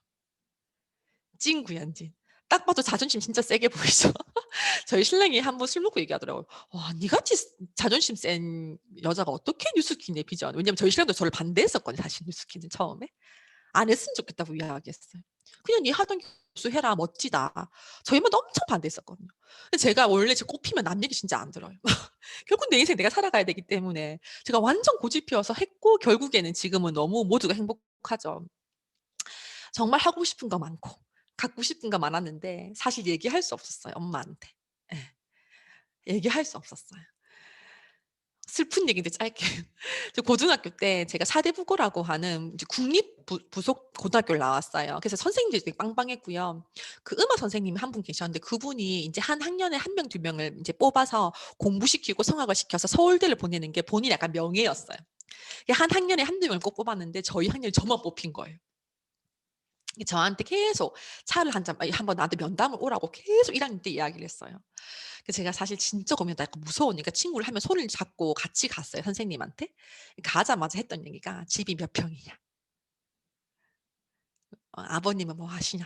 찐 구현진. 딱 봐도 자존심 진짜 세게 보이죠. 저희 신랑이 한번 술 먹고 얘기하더라고요. 와, 니같이 자존심 센 여자가 어떻게 뉴스킨의 비전. 왜냐면 저희 신랑도 저를 반대했었거든요. 사실 뉴스킨은 처음에. 안 했으면 좋겠다고 이야기했어요. 그냥 니 하던 교수 해라. 멋지다. 저희 엄마도 엄청 반대했었거든요. 근데 제가 원래 제 꼽히면 남 얘기 진짜 안 들어요. 결국 내 인생 내가 살아가야 되기 때문에 제가 완전 고집피워서 했고 결국에는 지금은 너무 모두가 행복하죠. 정말 하고 싶은 거 많고 갖고 싶은 거 많았는데 사실 얘기할 수 없었어요, 엄마한테. 예. 얘기할 수 없었어요. 슬픈 얘기인데 짧게. 저 고등학교 때 제가 사대부고라고 하는 이제 부속 고등학교를 나왔어요. 그래서 선생님들이 되게 빵빵했고요. 그 음악 선생님이 한 분 계셨는데 그분이 이제 한 학년에 1명, 2명을 이제 뽑아서 공부시키고 성악을 시켜서 서울대를 보내는 게 본인 약간 명예였어요. 한 학년에 1-2명을 꼭 뽑았는데 저희 학년이 저만 뽑힌 거예요. 저한테 계속 차를 한번 나한테 면담을 오라고 계속 1학년 때 이야기를 했어요. 그래서 제가 사실 진짜 고민하다 약간 무서우니까 친구를 하면 손을 잡고 같이 갔어요, 선생님한테. 가자마자 했던 얘기가 "집이 몇 평이냐? 아버님은 뭐 하시냐?"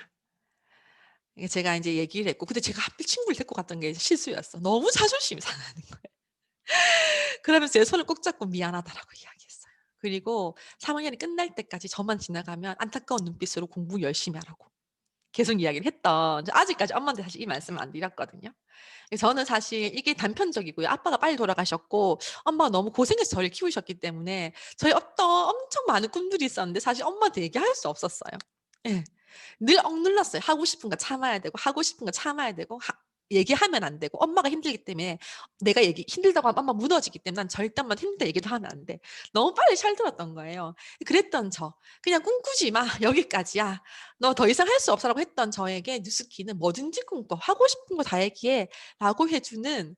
이게 제가 인제 얘기를 했고 근데 제가 하필 친구를 데리고 갔던 게 실수였어. 너무 자존심이 상하는 거예요. 그러면서 제 손을 꼭 잡고 "미안하다."라고 이야기했어요. 그리고 3 학년이 끝날 때까지 저만 지나가면 안타까운 눈빛으로 공부 열심히 하라고 계속 이야기를 했던 아직까지 엄마한테 사실 이 말씀을 안 드렸거든요. 저는 사실 이게 단편적이고요. 아빠가 빨리 돌아가셨고 엄마가 너무 고생해서 저를 키우셨기 때문에 저희 어떤 엄청 많은 꿈들이 있었는데 사실 엄마한테 얘기할 수 없었어요. 예. 늘 억눌렀어요. 하고 싶은 거 참아야 되고 하고 싶은 거 참아야 되고 얘기하면 안 되고 엄마가 힘들기 때문에 내가 힘들다고 하면 엄마 무너지기 때문에 난 절대 엄마한테 힘들다 얘기를 하면 안 돼. 너무 빨리 철들었던 거예요. 그랬던 그냥 꿈꾸지 마. 여기까지야. 너 더 이상 할 수 없어라고 했던 저에게 뉴스키는 뭐든지 꿈꿔. 하고 싶은 거 다 얘기해. 라고 해주는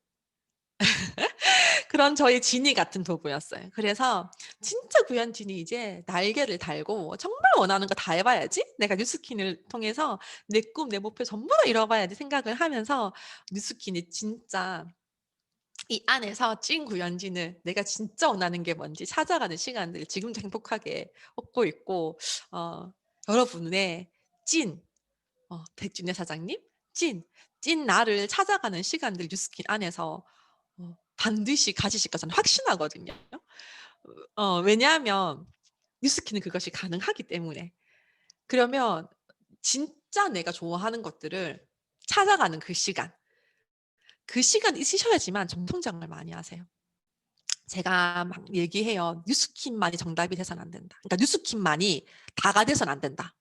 그런 저의 지니 같은 도구였어요. 그래서 진짜 구현진이 이제 날개를 달고 정말 원하는 거 다 해봐야지. 내가 뉴스킨을 통해서 내 꿈, 내 목표 전부 다 이뤄봐야지 생각을 하면서 뉴스킨이 진짜 이 안에서 찐 구현진을 내가 진짜 원하는 게 뭔지 찾아가는 시간들을 지금도 행복하게 얻고 있고 여러분의 찐 백준혜 사장님 찐 나를 찾아가는 시간들 뉴스킨 안에서 반드시 가지실 것은 확신하거든요. 왜냐하면 뉴스키는 그것이 가능하기 때문에. 그러면 진짜 내가 좋아하는 것들을 찾아가는 그 시간 있으셔야지만 정성장을 많이 하세요. 제가 막 얘기해요. 뉴스킨만이 정답이 돼서는 안 된다. 그러니까 뉴스킨만이 다가 돼서는 안 된다.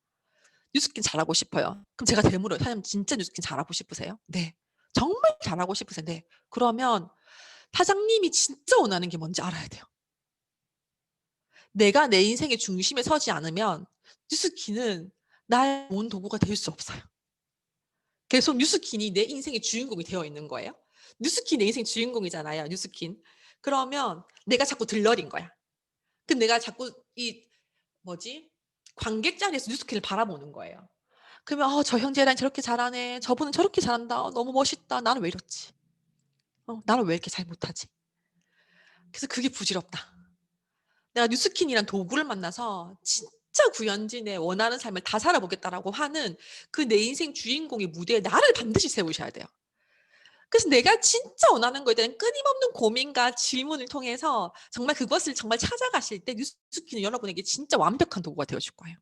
뉴스킨 잘하고 싶어요. 그럼 제가 되물어요. 사장님 진짜 뉴스킨 잘하고 싶으세요? 네. 정말 잘하고 싶으세요? 네. 그러면 사장님이 진짜 원하는 게 뭔지 알아야 돼요. 내가 내 인생의 중심에 서지 않으면 뉴스킨은 나의 좋은 도구가 될 수 없어요. 계속 뉴스킨이 내 인생의 주인공이 되어 있는 거예요. 뉴스킨 내 인생 주인공이잖아요. 뉴스킨. 그러면 내가 자꾸 들러린 거야. 그럼 내가 자꾸 관객 자리에서 뉴스킨을 바라보는 거예요. 그러면 저 형제랑 저렇게 잘하네. 저분은 저렇게 잘한다. 너무 멋있다. 나는 왜 이렇지? 나는 왜 이렇게 잘 못하지? 그래서 그게 부질없다. 내가 뉴스킨이란 도구를 만나서 진짜 구현진의 원하는 삶을 다 살아보겠다라고 하는 그 내 인생 주인공의 무대에 나를 반드시 세우셔야 돼요. 그래서 내가 진짜 원하는 거에 대한 끊임없는 고민과 질문을 통해서 정말 그것을 정말 찾아가실 때 뉴스킨은 여러분에게 진짜 완벽한 도구가 되어줄 거예요.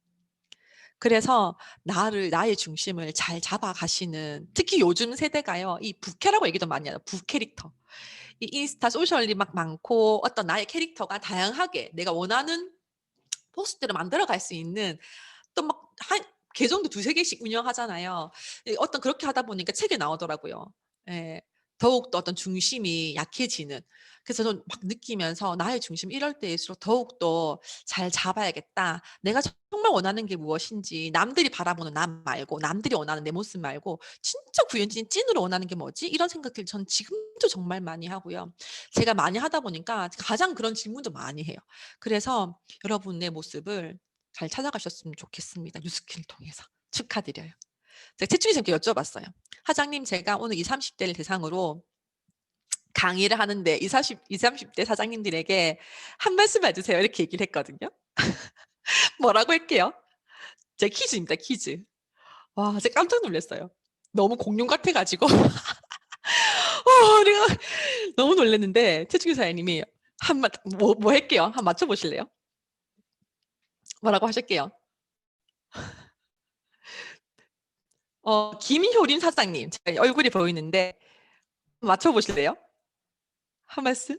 그래서 나의 중심을 잘 잡아가시는, 특히 요즘 세대가요, 이 부캐라고 얘기도 많이 해요. 부캐릭터. 이 인스타 소셜이 막 많고 어떤 나의 캐릭터가 다양하게 내가 원하는 포스트를 만들어갈 수 있는, 또 막 계정도 2-3개씩 운영하잖아요. 어떤 그렇게 하다 보니까 책에 나오더라고요. 예. 더욱더 어떤 중심이 약해지는. 그래서 저는 막 느끼면서 '나의 중심 이럴 때일수록 더욱더 잘 잡아야겠다. 내가 정말 원하는 게 무엇인지, 남들이 바라보는 나 말고, 남들이 원하는 내 모습 말고 진짜 구현진이 찐으로 원하는 게 뭐지?' 이런 생각들 전 지금도 정말 많이 하고요. 제가 많이 하다 보니까 가장 그런 질문도 많이 해요. 그래서 여러분의 모습을 잘 찾아가셨으면 좋겠습니다. 뉴스킨을 통해서. 축하드려요. 제가 최충희 선생님께 여쭤봤어요. "사장님, 제가 오늘 20-30 대를 대상으로 강의를 하는데 20-30대 사장님들에게 한 말씀 해 주세요." 이렇게 얘기를 했거든요. 뭐라고 할게요? 제 퀴즈입니다, 퀴즈. 와, 제가 깜짝 놀랐어요. 너무 공룡 같아 가지고 내가 너무 놀랐는데 최충희 사장님이 뭐 할게요. 한번 맞춰 보실래요? 뭐라고 하실게요? 김효린 사장님. 제가 얼굴이 보이는데 맞춰 보실래요? 한 말씀?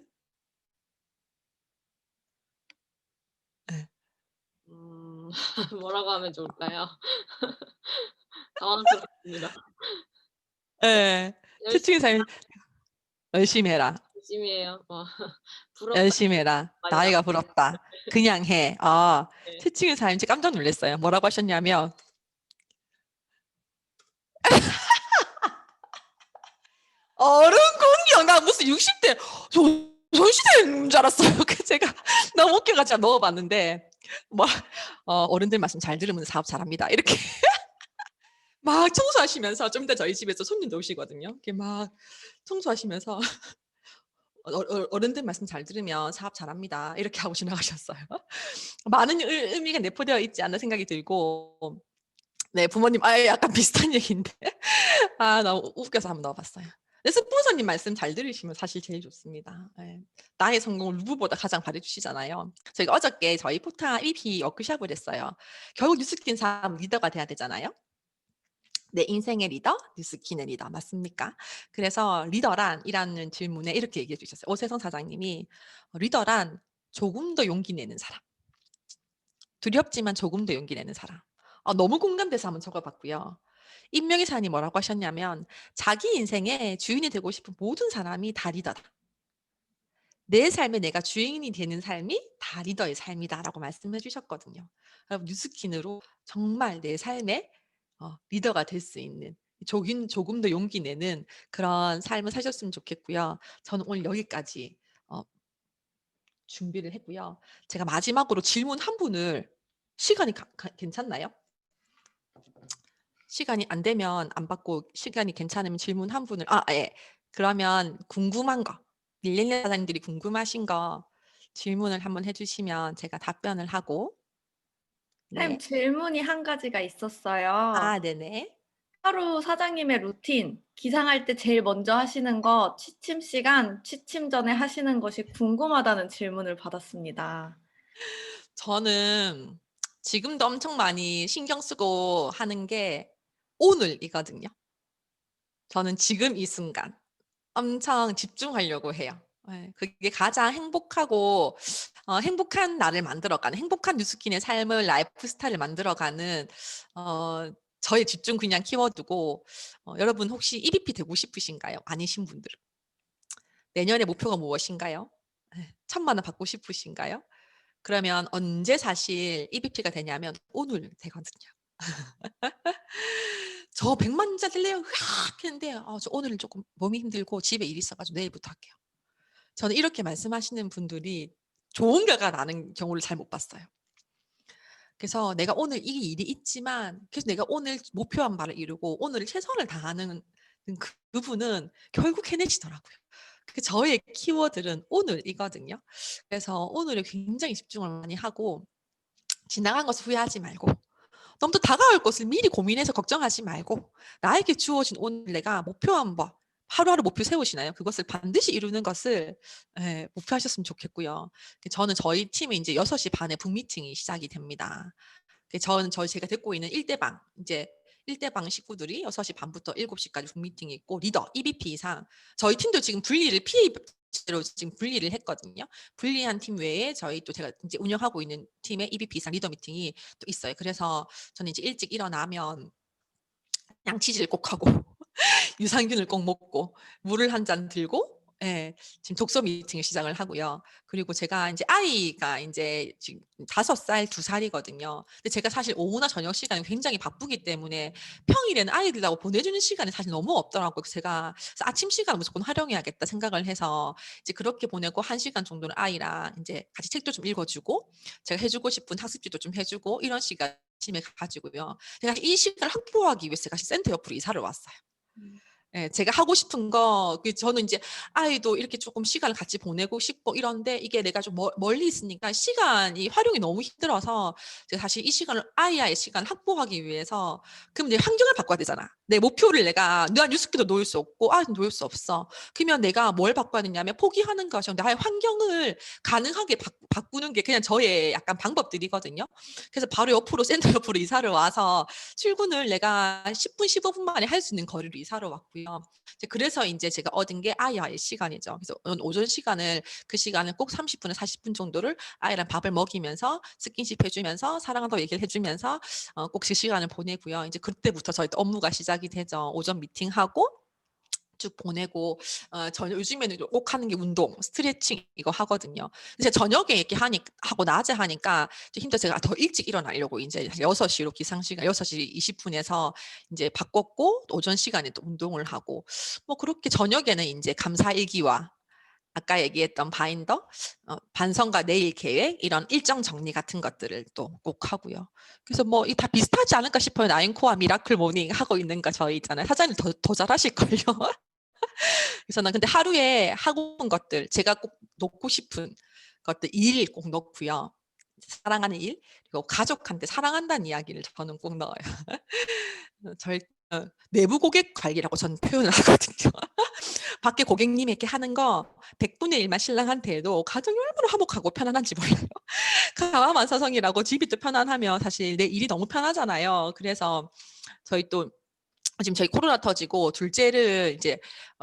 예. 뭐라고 하면 좋을까요? 당황스럽습니다. 예. 열심히 최충희 사장님 "열심히 해라. 열심히 해요. 와 부럽다. 열심히 해라. 많이 나이가 나오네요. 부럽다. 그냥 해." 네. 최충희 사장님 진짜 깜짝 놀랐어요. 뭐라고 하셨냐면 "어른 공격." 나 무슨 60대 조선시대인 줄 알았어요. 그 제가 너무 웃겨 가지고 넣어 봤는데 뭐 "어른들 말씀 잘 들으면 사업 잘합니다." 이렇게 막 청소하시면서, 좀 이따 저희 집에서 손님도 오시거든요. 이렇게 막 청소하시면서 어른들 말씀 잘 들으면 사업 잘합니다." 이렇게 하고 지나가셨어요. 많은 의미가 내포되어 있지 않나 생각이 들고, 네, 부모님 약간 비슷한 얘기인데 너무 웃겨서 한번 넣어 봤어요. 근데 스폰서님 말씀 잘 들으시면 사실 제일 좋습니다. 예. 나의 성공을 누구보다 가장 잘해 주시잖아요. 저희가 어저께 저희 포타 EP 워크숍을 했어요. 결국 뉴스킨 사람 리더가 돼야 되잖아요. 내 인생의 리더, 뉴스킨의 리더 맞습니까? 그래서 리더란이라는 질문에 이렇게 얘기해 주셨어요. 오세성 사장님이 리더란 조금 더 용기 내는 사람. 두렵지만 조금 더 용기 내는 사람. 너무 공감돼서 한번 적어 봤고요. 임명희 사장이 뭐라고 하셨냐면 자기 인생의 주인이 되고 싶은 모든 사람이 다 리더다. 내 삶에 내가 주인이 되는 삶이 다 리더의 삶이다라고 말씀해 주셨거든요. 여러분 뉴스킨으로 정말 내 삶의 리더가 될 수 있는 조금 더 용기 내는 그런 삶을 사셨으면 좋겠고요. 저는 오늘 여기까지 어, 준비를 했고요. 제가 마지막으로 질문 한 분을 시간이 괜찮나요? 시간이 안 되면 안 받고 시간이 괜찮으면 질문 한 분을 예. 그러면 궁금한 거 밀레니얼 사장님들이 궁금하신 거 질문을 한번 해주시면 제가 답변을 하고 선생님 네. 질문이 한 가지가 있었어요. 네네. 하루 사장님의 루틴, 기상할 때 제일 먼저 하시는 거, 취침 시간, 취침 전에 하시는 것이 궁금하다는 질문을 받았습니다. 저는 지금도 엄청 많이 신경 쓰고 하는 게 오늘이거든요. 저는 지금 이 순간 엄청 집중하려고 해요. 예, 그게 가장 행복하고 행복한 나를 만들어가는 행복한 뉴스킨의 삶을 라이프 스타일을 만들어가는 저의 집중 그냥 키워드고 여러분 혹시 EVP 되고 싶으신가요? 아니신 분들은 내년의 목표가 무엇인가요? 1,000만 원 받고 싶으신가요? 그러면 언제 사실 EVP가 되냐면 오늘 되거든요. 저 100만 원짜리 될래요? 으악 했는데 저 오늘은 조금 몸이 힘들고 집에 일 있어가지고 내일부터 할게요. 저는 이렇게 말씀하시는 분들이 좋은 결과 나는 경우를 잘 못 봤어요. 그래서 내가 오늘 이 일이 있지만 그래서 내가 오늘 목표한 바를 이루고 오늘 최선을 다하는 그분은 결국 해내시더라고요. 그 저의 키워드는 오늘이거든요. 그래서 오늘에 굉장히 집중을 많이 하고 지나간 것을 후회하지 말고 너무 또 다가올 것을 미리 고민해서 걱정하지 말고 나에게 주어진 오늘 내가 목표한 바 하루하루 목표 세우시나요? 그것을 반드시 이루는 것을 목표하셨으면 좋겠고요. 저는 저희 팀에 이제 6시 반에 북미팅이 시작이 됩니다. 제가 듣고 있는 1대방 이제 1대방 식구들이 6시 반부터 7시까지 북미팅이 있고 리더 EVP 이상 저희 팀도 지금 분리를 PA로 지금 분리를 했거든요. 분리한 팀 외에 저희 또 제가 이제 운영하고 있는 팀의 EVP 이상 리더 미팅이 또 있어요. 그래서 저는 이제 일찍 일어나면 양치질 꼭 하고 유산균을 꼭 먹고 물을 한 잔 들고 지금 독서 미팅을 시작을 하고요. 그리고 제가 이제 아이가 이제 지금 5살, 2살이거든요. 근데 제가 사실 오후나 저녁 시간이 굉장히 바쁘기 때문에 평일에는 아이들하고 보내주는 시간이 사실 너무 없더라고요. 제가 아침 시간을 무조건 활용해야겠다 생각을 해서 이제 그렇게 보내고 1시간 정도는 아이랑 이제 같이 책도 좀 읽어주고 제가 해주고 싶은 학습지도 좀 해주고 이런 시간 아침에 가지고요. 제가 이 시간을 확보하기 위해서 제가 센터 옆으로 이사를 왔어요. 제가 하고 싶은 거 저는 이제 아이도 이렇게 조금 시간을 같이 보내고 싶고 이런데 이게 내가 좀 멀리 있으니까 시간이 활용이 너무 힘들어서 제가 사실 이 시간을 아이와의 시간을 확보하기 위해서 그럼 이제 환경을 바꿔야 되잖아. 내 목표를 내가 뉴스키도 놓을 수 없고 놓을 수 없어. 그러면 내가 뭘 바꿔야 되냐면 포기하는 것이 나의 환경을 가능하게 바꾸는 게 그냥 저의 약간 방법들이거든요. 그래서 바로 옆으로 센터 옆으로 이사를 와서 출근을 내가 10분 15분 만에 할 수 있는 거리로 이사를 왔고요. 그래서 이제 제가 얻은 게 아이와의 시간이죠. 그래서 오전 시간을 그 시간을 꼭 30분에서 40분 정도를 아이랑 밥을 먹이면서 스킨십 해주면서 사랑한다고 얘기를 해주면서 꼭 그 시간을 보내고요. 이제 그때부터 저희 업무가 시작이 되죠. 오전 미팅하고 쭉 보내고 요즘에는 꼭 하는 게 운동, 스트레칭 이거 하거든요. 이제 저녁에 이렇게 하고 낮에 하니까 힘들어 제가 더 일찍 일어나려고 이제 6시로 기상시간 6시 20분에서 이제 바꿨고 오전 시간에 또 운동을 하고 뭐 그렇게 저녁에는 이제 감사일기와 아까 얘기했던 바인더, 반성과 내일 계획 이런 일정 정리 같은 것들을 또 꼭 하고요. 그래서 뭐 이 다 비슷하지 않을까 싶어요. 나인코아 미라클 모닝 하고 있는 거 저희 있잖아요. 사장님 더 잘하실걸요. 그래서 난 근데 하루에 하고 싶은 것들 제가 꼭 놓고 싶은 것들 일 꼭 넣고요. 사랑하는 일 그리고 가족한테 사랑한다는 이야기를 저는 꼭 넣어요. 내부 고객 관리라고 저는 표현을 하거든요. 밖에 고객님이 이렇게 하는 거 100분의 1만 신랑한테 해도 가정이 얼마나 화목하고 편안한지 몰라요. 가와만사성이라고 집이 또 편안하면 사실 내 일이 너무 편하잖아요. 그래서 저희 또 지금 저희 코로나 터지고 둘째를 이제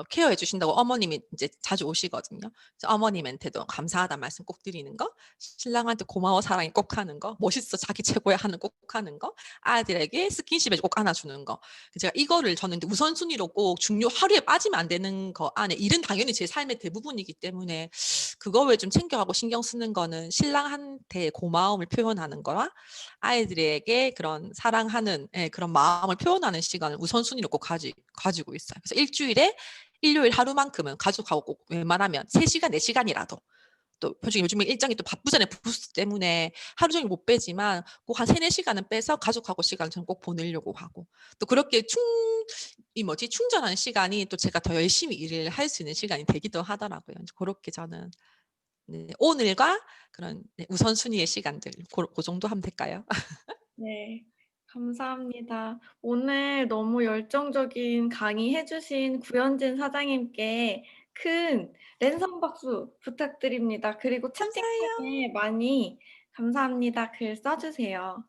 케어해 주신다고 어머님이 이제 자주 오시거든요. 그래서 어머님한테도 감사하다는 말씀 꼭 드리는 거, 신랑한테 고마워 사랑해 꼭 하는 거, 멋있어 자기 최고야 하는 꼭 하는 거, 아들에게 스킨십에 꼭 안아주는 거. 제가 이거를 저는 우선순위로 꼭 하루에 빠지면 안 되는 거 안에 일은 당연히 제 삶의 대부분이기 때문에 그거 외에 좀 챙겨가고 신경 쓰는 거는 신랑한테 고마움을 표현하는 거와 아이들에게 그런 사랑하는 그런 마음을 표현하는 시간을 우선순위로 꼭 가지고 있어요. 그래서 일주일에 일요일 하루만큼은 가족하고 꼭 웬만하면 3시간, 4시간이라도 또 솔직히 요즘에 일정이 또 바쁘잖아요. 부스 때문에 하루 종일 못 빼지만 꼭 한 3-4시간은 빼서 가족하고 시간을 저는 꼭 보내려고 하고 또 그렇게 충전하는 시간이 또 제가 더 열심히 일을 할 수 있는 시간이 되기도 하더라고요. 그렇게 저는 네, 오늘과 그런 우선순위의 시간들 그 정도 하면 될까요? 네. 감사합니다. 오늘 너무 열정적인 강의해 주신 구현진 사장님께 큰 랜선 박수 부탁드립니다. 그리고 감사해요. 채팅창에 많이 감사합니다 글 써 주세요.